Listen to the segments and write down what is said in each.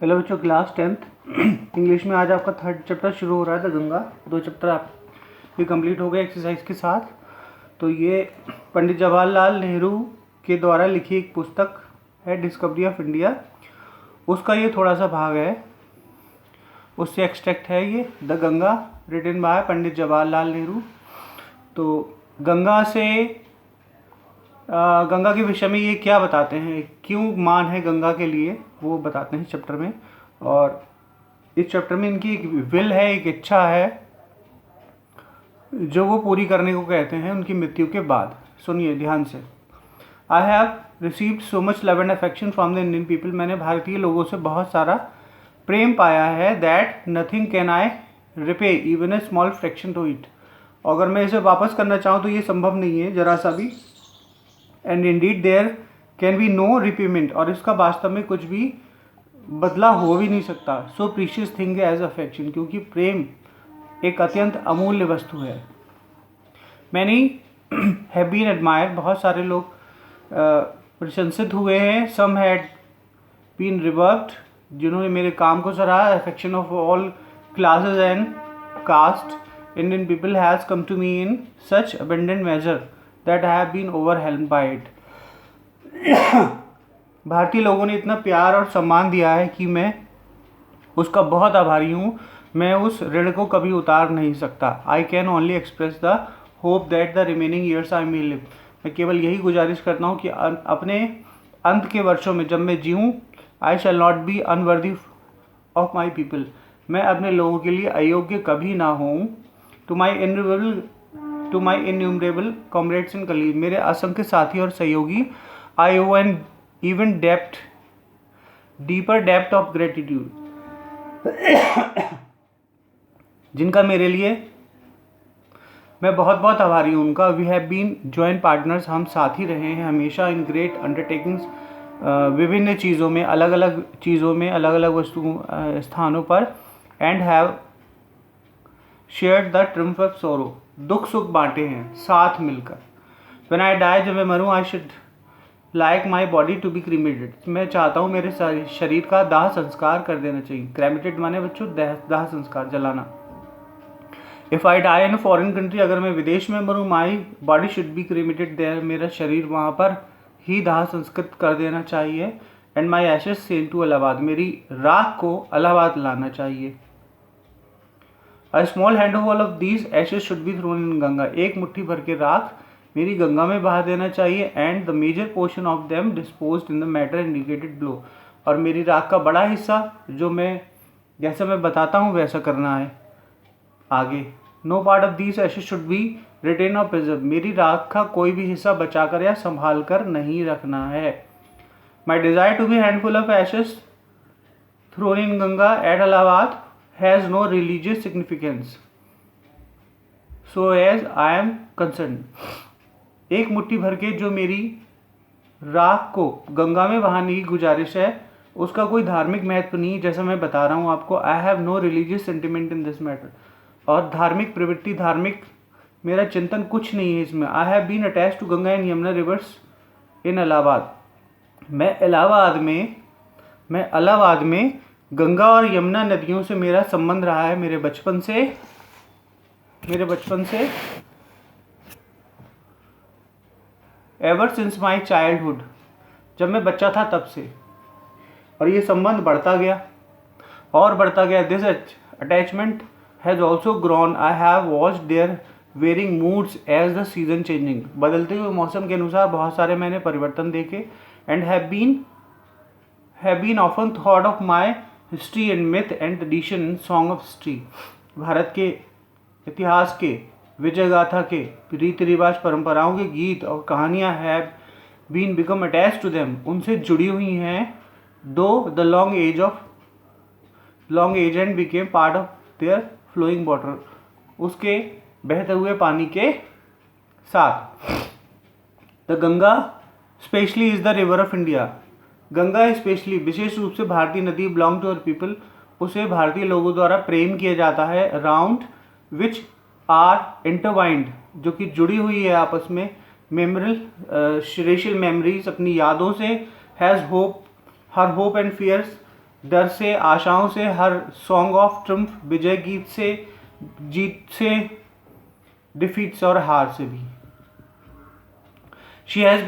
Hello बच्चों, class 10th English में आज आपका थर्ड चैप्टर शुरू हो रहा है। द गंगा 2 चैप्टर आप ये कंप्लीट हो गए एक्सरसाइज के साथ। तो ये पंडित जवाहरलाल नेहरू के द्वारा लिखी एक पुस्तक है, डिस्कवरी ऑफ इंडिया। उसका ये थोड़ा सा भाग है, उससे एक्सट्रैक्ट है ये the Ganga, written by Pandit Jawaharlal Nehru. तो गंगा के विषय में ये क्या बताते हैं, क्यों मान है गंगा के लिए, वो बताते हैं इस चैप्टर में। और इस चैप्टर में इनकी एक विल है, एक इच्छा है जो वो पूरी करने को कहते हैं उनकी मृत्यु के बाद। सुनिए ध्यान से। I have received so much love and affection from the Indian people. मैंने भारतीय लोगों से बहुत सारा प्रेम पाया है। That nothing can I repay even a small fraction to it. अगर मैं इसे वापस करना चाहूँ तो ये संभव नहीं है जरा सा भी। And indeed there can be no repayment, और इसका वास्तव में कुछ भी बदला हो भी नहीं सकता। सो प्रीशियस थिंग एज अफेक्शन, क्योंकि प्रेम एक अत्यंत अमूल्य वस्तु है। मैनी हैव बीन एडमायर, बहुत सारे लोग प्रशंसित हुए हैं। सम हैड बीन रिवर्ब्ड, जिन्होंने मेरे काम को सराहा। Affection of all classes and caste, Indian people has come to me in such abundant measure that I have been overwhelmed by it. भारतीय लोगों ने इतना प्यार और सम्मान दिया है कि मैं उसका बहुत आभारी हूँ। मैं उस ऋण को कभी उतार नहीं सकता। I can only express the hope that the remaining years I may live. मैं केवल यही गुजारिश करता हूँ कि अपने अंत के वर्षों में जब मैं जीऊँ, I shall not be unworthy of my people. मैं अपने लोगों के लिए अयोग्य कभी ना हूँ। To my innumerable comrades and colleague, मेरे असंख्य साथी और सहयोगी, I owe an even deeper depth of gratitude, जिनका मेरे लिए मैं बहुत बहुत आभारी हूँ उनका। We have been joint partners, हम साथ ही रहे हैं हमेशा। इन ग्रेट अंडरटेकिंग्स, विभिन्न चीज़ों में, अलग अलग चीज़ों में, अलग अलग वस्तुओं स्थानों पर। And have shared the triumph of सोरो, दुख सुख बांटे हैं साथ मिलकर। व्हेन आई डाई, जब मैं मरूँ, I should like my body to be cremated, मैं चाहता हूँ मेरे शरीर का दाह संस्कार कर देना चाहिए। क्रेमेटेड माने बच्चों दाह संस्कार, जलाना। If I die in foreign country, अगर मैं विदेश में मरूँ, my body should be cremated there, मेरा शरीर वहाँ पर ही दाह संस्कृत कर देना चाहिए। And my ashes sent to Allahabad, मेरी राख को इलाहाबाद लाना चाहिए। A small handful of these ashes should be thrown in Ganga, एक मुट्ठी भर के राख मेरी गंगा में बहा देना चाहिए। And the major portion of them disposed in the matter indicated below, और मेरी राख का बड़ा हिस्सा जो मैं जैसा मैं बताता हूँ वैसा करना है आगे। No part of these ashes should be retained or preserve, मेरी राख का कोई भी हिस्सा बचाकर या संभाल कर नहीं रखना है। My desire to be handful of ashes thrown in Ganga at Allahabad has no religious significance so as I am concerned. एक मुट्ठी भर के जो मेरी राख को गंगा में बहाने की गुजारिश है, उसका कोई धार्मिक महत्व नहीं, जैसा मैं बता रहा हूँ आपको। I have no religious sentiment in this matter, और धार्मिक प्रवृत्ति, धार्मिक मेरा चिंतन कुछ नहीं है इसमें। I have been attach to Ganga and Yamuna rivers in Allahabad, मैं इलाहाबाद में गंगा और यमुना नदियों से मेरा संबंध रहा है मेरे बचपन से एवर सिंस माई चाइल्डहुड, जब मैं बच्चा था तब से। और ये संबंध बढ़ता गया। This attachment has also grown. I have watched their varying moods as the season changing, बदलते हुए मौसम के अनुसार बहुत सारे मैंने परिवर्तन देखे। And have been often thought of my history and myth and tradition in song of history, Bharat के इतिहास के, विजय गाथा के, रीति रिवाज, परंपराओं के गीत और कहानियाँ have been become attach to them, उनसे जुड़ी हुई हैं। Though the long age and became part of their flowing water, उसके बहते हुए पानी के साथ। The Ganga specially is the river of India, Ganga specially विशेष रूप से भारतीय नदी, बिलोंग टू अवर पीपल, उसे भारतीय लोगों द्वारा प्रेम किया जाता है। अराउंड विच आर इंटरवाइंड, जो कि जुड़ी हुई है आपस में, रेशियल मेमोरीज, अपनी यादों से। Has hope, her hope and fears डर से, आशाओं से, हर सॉन्ग ऑफ ट्रम्फ, विजय गीत से, जीत से, डिफीट से और हार से भी। She has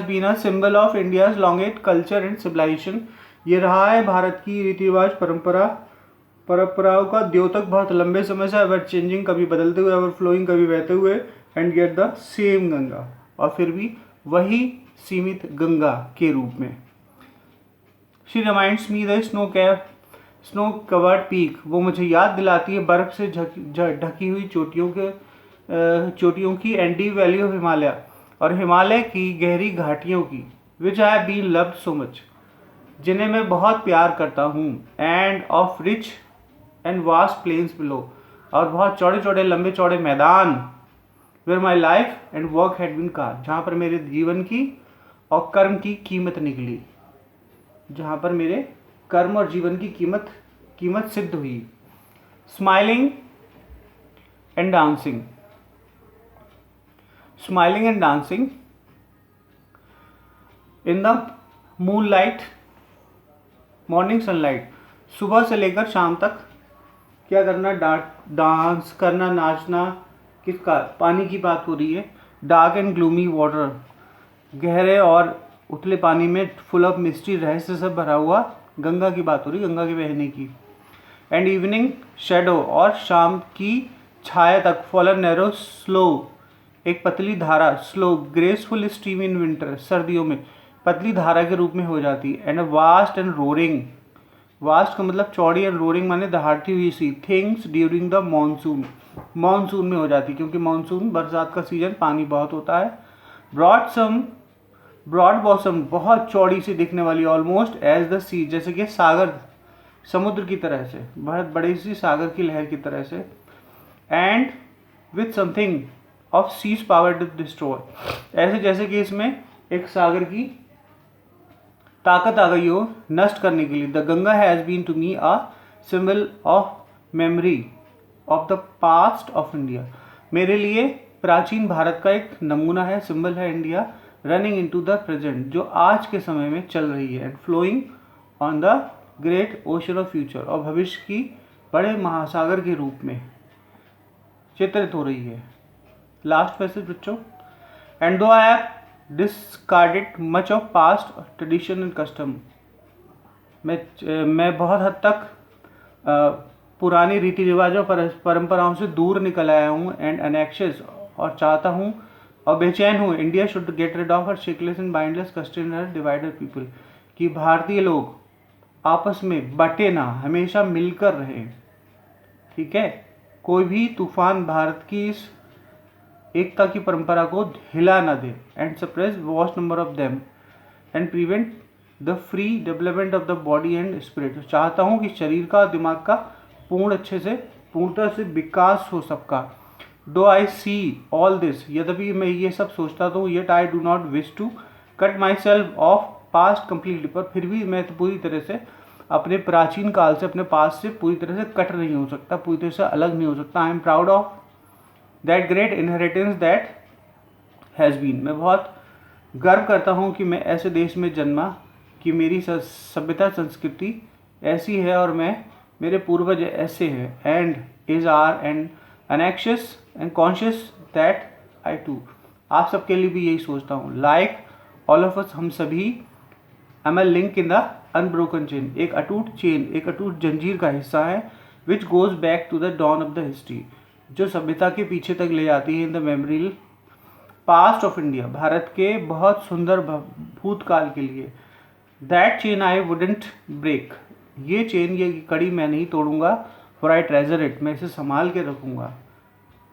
been a symbol of India's longest culture and civilisation. ये रहा है भारत की रीति रिवाज परंपराओं का द्योतक बहुत लंबे समय से, एवर चेंजिंग, कभी बदलते हुए, एवर फ्लोइंग, कभी बहते हुए, and get the same Ganga, और फिर भी वही सीमित गंगा के रूप में। She reminds me the snow covered peak, वो मुझे याद दिलाती है बर्फ से ढकी हुई चोटियों की, एंडी वैली ऑफ हिमालय, और हिमालय की गहरी घाटियों की, which I have been loved so much, जिन्हें मैं बहुत प्यार करता हूँ, and of rich and vast plains below, और बहुत चौड़े चौड़े लंबे चौड़े मैदान, where my life and work had been card, जहाँ पर मेरे जीवन की और कर्म की कीमत निकली, जहाँ पर मेरे कर्म और जीवन की कीमत सिद्ध हुई। Smiling and dancing, smiling and dancing in the moonlight, morning sunlight, सुबह से लेकर शाम तक क्या करना, डांस करना, नाचना, किसका, पानी की बात हो रही है। डार्क एंड ग्लूमी वाटर, गहरे और उथले पानी में, फुल ऑफ मिस्ट्री, रहस्य से भरा हुआ गंगा की बात हो रही, गंगा के बहने की। एंड इवनिंग शेडो, और शाम की छाया तक, फॉलन नैरो स्लो, एक पतली धारा, slow graceful stream in winter, सर्दियों में पतली धारा के रूप में हो जाती। And vast and roaring, vast का मतलब चौड़ी, एंड रोरिंग माने दहाड़ती हुई सी, things during the monsoon, monsoon में हो जाती, क्योंकि मानसून बरसात का सीजन, पानी बहुत होता है। ब्रॉड बॉसम, बहुत चौड़ी सी दिखने वाली, ऑलमोस्ट एज द सी, जैसे कि सागर, समुद्र की तरह से, बहुत बड़ी सी सागर की लहर की तरह से। And with something of sea's power to destroy, ऐसे जैसे कि इसमें एक सागर की ताकत आ गई हो नष्ट करने के लिए। The Ganga has been to me a symbol of memory of the past of India, मेरे लिए प्राचीन भारत का एक नमूना है, सिंबल है India, running into the present, जो आज के समय में चल रही है, and flowing on the great ocean of future, और भविष्य की बड़े महासागर के रूप में चित्रित हो रही है। लास्ट पैसेज बच्चों, एंड दो I have discarded much of past tradition and custom, मैं बहुत हद तक पुरानी रीति रिवाजों परंपराओं से दूर निकल आया हूँ, एंड अनेक्शियस, और चाहता हूँ और बेचैन हूँ, India should get rid of her shackles and बाइंडलेस कस्टनर डिवाइडेड पीपल, कि भारतीय लोग आपस में बटे ना, हमेशा मिलकर रहें, ठीक है, कोई भी तूफान भारत की इस एकता की परंपरा को हिला ना दे, and suppress vast number of them, and prevent the free development of the body and spirit, चाहता हूँ कि शरीर का और दिमाग का पूर्णतः से विकास हो सबका। दो आई सी ऑल दिस, यद्यपि मैं ये सब सोचता तो, yet I do not wish to cut myself off past completely, पर फिर भी मैं तो पूरी तरह से अपने प्राचीन काल से, अपने पास से पूरी तरह से कट नहीं हो सकता, पूरी तरह से अलग नहीं हो सकता। I am proud of that great inheritance that has been, मैं बहुत गर्व करता हूँ कि मैं ऐसे देश में जन्मा, कि मेरी सभ्यता संस्कृति ऐसी है, और मेरे पूर्वज ऐसे हैं, and is are and anxious and conscious that I too, आप सबके लिए भी यही सोचता हूँ। लाइक ऑल ऑफ अस, हम सभी, am a link in the unbroken chain, एक अटूट जंजीर का हिस्सा है, which goes back to the dawn of the history, जो सभ्यता के पीछे तक ले जाती है, in the memorial past of India, Bharat के बहुत सुंदर भूतकाल के लिए। That chain I wouldn't break, ये चेन, ये कड़ी मैं नहीं तोड़ूंगा, फॉर आई ट्रेजर इट, मैं इसे संभाल के रखूँगा।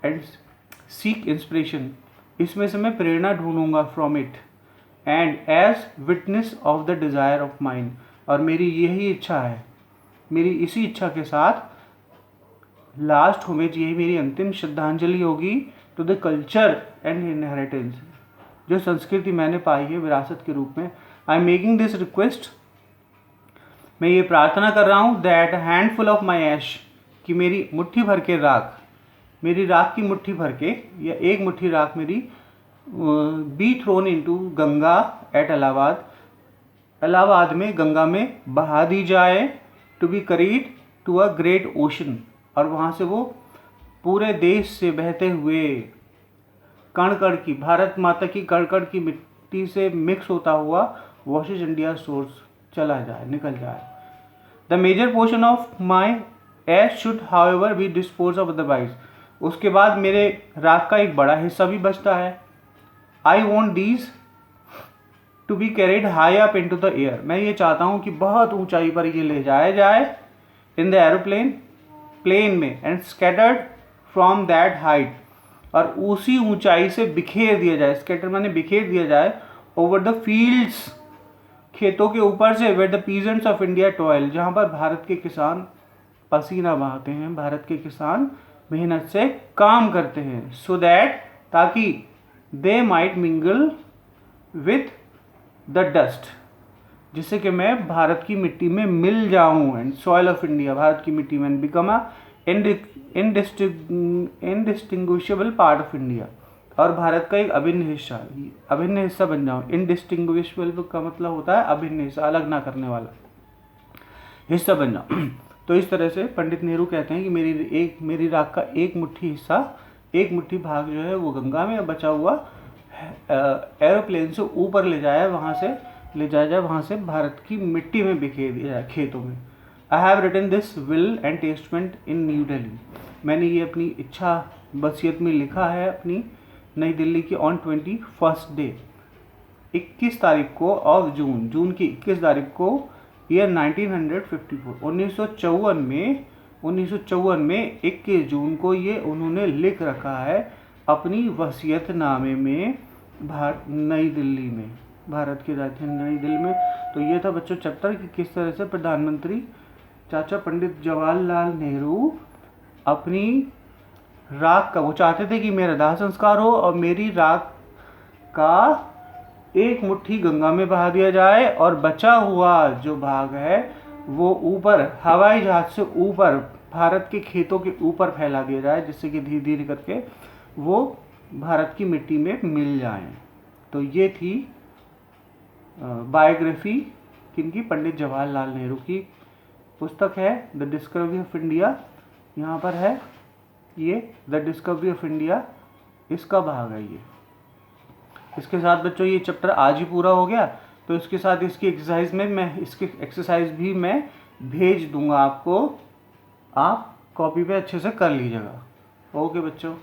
एंड सीक इंस्पिरेशन, इसमें से मैं प्रेरणा ढूंढूंगा, from it, and as witness of the desire of mind, और मेरी यही इच्छा है, मेरी इसी इच्छा के साथ लास्ट होमेज, यही मेरी अंतिम श्रद्धांजलि होगी to the culture and inheritance, जो संस्कृति मैंने पाई है विरासत के रूप में। I am making this request, मैं ये प्रार्थना कर रहा हूँ, that handful of my ash, कि मेरी मुट्ठी भर के राख, मेरी राख की मुट्ठी भर के, या एक मुट्ठी राख मेरी, be thrown into Ganga at Allahabad, Allahabad में गंगा में बहा दी जाए, to be carried to a great ocean, और वहाँ से वो पूरे देश से बहते हुए कण कण की, भारत माता की कण कण की मिट्टी से मिक्स होता हुआ वॉशेज इंडिया सोर्स चला जाए, निकल जाए। The major portion of my ash should however be dispose of otherwise, उसके बाद मेरे राख का एक बड़ा हिस्सा भी बचता है। I want these to be carried high up into the air, मैं ये चाहता हूँ कि बहुत ऊंचाई पर ये ले जाया जाए, इन द एरोप्लेन, प्लेन में, and scattered from that height, और उसी ऊंचाई से बिखेर दिया जाए, स्कैटर माने बिखेर दिया जाए, ओवर द फील्ड्स, खेतों के ऊपर से, where the peasants of India toil, जहाँ पर भारत के किसान पसीना बहाते हैं, भारत के किसान मेहनत से काम करते हैं, सो दैट, ताकि they might mingle with the dust, जिससे कि मैं भारत की मिट्टी में मिल जाऊं, and soil of India, Bharat की मिट्टी में, become a indistinguishable part of India, और भारत का एक अभिन्न हिस्सा बन जाऊं। इनडिस्टिंग्विशेबल का मतलब होता है अभिन्न हिस्सा, अलग ना करने वाला हिस्सा बन जाऊं। तो इस तरह से पंडित नेहरू कहते हैं कि मेरी राख का एक मुट्ठी हिस्सा, एक मुट्ठी भाग जो है वो गंगा में, बचा हुआ एरोप्लेन से ऊपर ले जाया जाए, वहाँ से भारत की मिट्टी में बिखेर दिया जाए, खेतों में। I have written this will and testament in New Delhi, मैंने ये अपनी इच्छा वसीयत में लिखा है अपनी नई दिल्ली की ऑन 21st डे, 21 तारीख को ऑफ जून की 21 तारीख को, ईयर 1954, 1954 में 21 जून को ये उन्होंने लिख रखा है अपनी वसीयतनामे में, नई दिल्ली में, भारत की राजधानी नई दिल्ली में। तो ये था बच्चों चैप्टर कि किस तरह से प्रधानमंत्री चाचा पंडित जवाहरलाल नेहरू अपनी राख का, वो चाहते थे कि मेरा दाह संस्कार हो और मेरी राख का एक मुट्ठी गंगा में बहा दिया जाए, और बचा हुआ जो भाग है वो ऊपर हवाई जहाज से ऊपर भारत के खेतों के ऊपर फैला दिया जाए, जिससे कि धीरे धीरे करके वो भारत की मिट्टी में मिल जाएं। तो ये थी बायोग्राफी किनकी, पंडित जवाहरलाल नेहरू की। पुस्तक है द डिस्कवरी ऑफ इंडिया, यहाँ पर है ये द डिस्कवरी ऑफ इंडिया, इसका भाग है ये। इसके साथ बच्चों ये चैप्टर आज ही पूरा हो गया, तो इसके साथ इसकी एक्सरसाइज में मैं इसकी एक्सरसाइज भी मैं भेज दूंगा आपको, आप कॉपी पे अच्छे से कर लीजिएगा। ओके बच्चों।